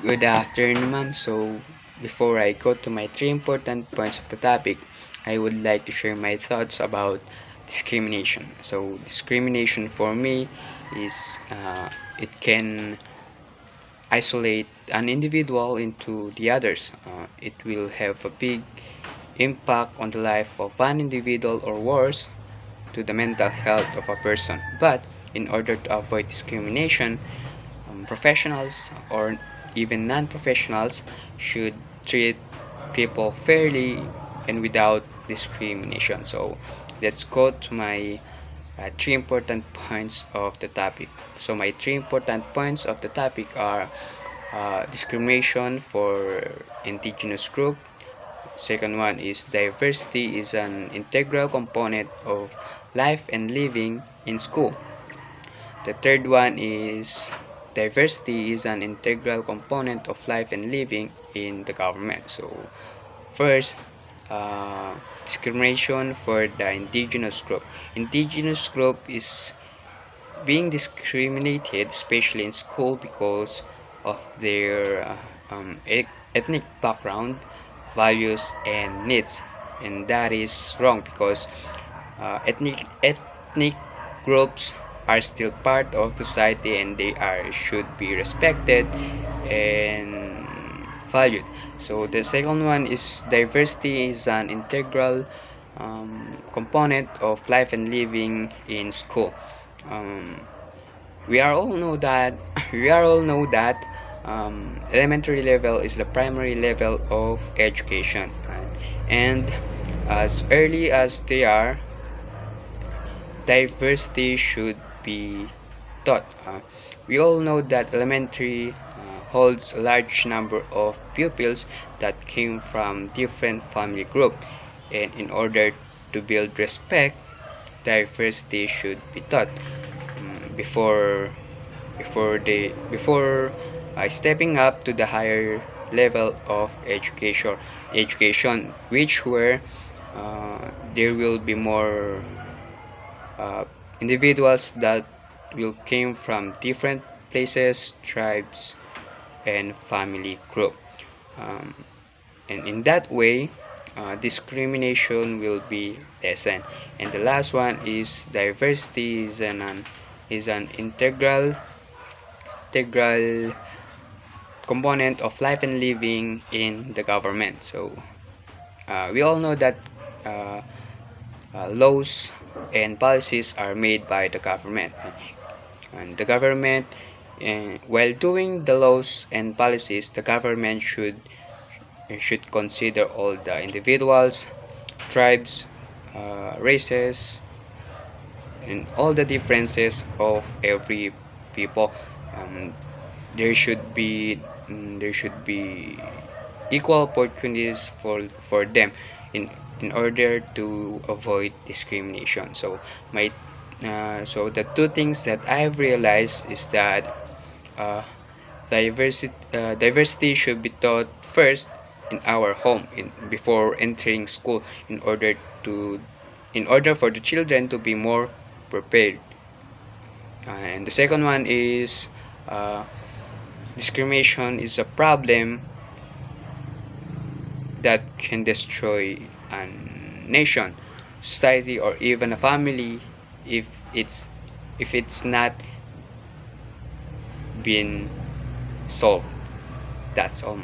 Good afternoon, ma'am. So, before I go to my three important points of the topic, I would like to share my thoughts about discrimination. So, discrimination for me is it can isolate an individual into the others. It will have a big impact on the life of an individual, or worse, to the mental health of a person. But in order to avoid discrimination, professionals or even non-professionals should treat people fairly and without discrimination. So let's go to my three important points of the topic. So my three important points of the topic are discrimination for indigenous group. Second one is diversity is an integral component of life and living in school. The third one is diversity is an integral component of life and living in the government. So first, discrimination for the indigenous group. Indigenous group is being discriminated, especially in school, because of their ethnic background, values, and needs. And that is wrong because ethnic groups are still part of society, and they are should be respected and valued. So the second one is diversity is an integral component of life and living in school. um, we are all know that elementary level is the primary level of education, right? And as early as they are, diversity should be taught. We all know that elementary holds a large number of pupils that came from different family groups, and in order to build respect, diversity should be taught before stepping up to the higher level of education, which where there will be more individuals that will came from different places, tribes, and family group. um, and in that way, discrimination will be lessened. And the last one is diversity is an integral component of life and living in the government. So we all know that uh, laws and policies are made by the government, and the government, while doing the laws and policies, the government should consider all the individuals, tribes, races, and all the differences of every people. um, there should be there should be equal opportunities for them in in order to avoid discrimination. So my the two things that I've realized is that uh, diversity should be taught first in our home before entering school, in order to in order for the children to be more prepared. And the second one is uh, discrimination is a problem that can destroy a nation, society, or even a family if it's not been solved. That's all.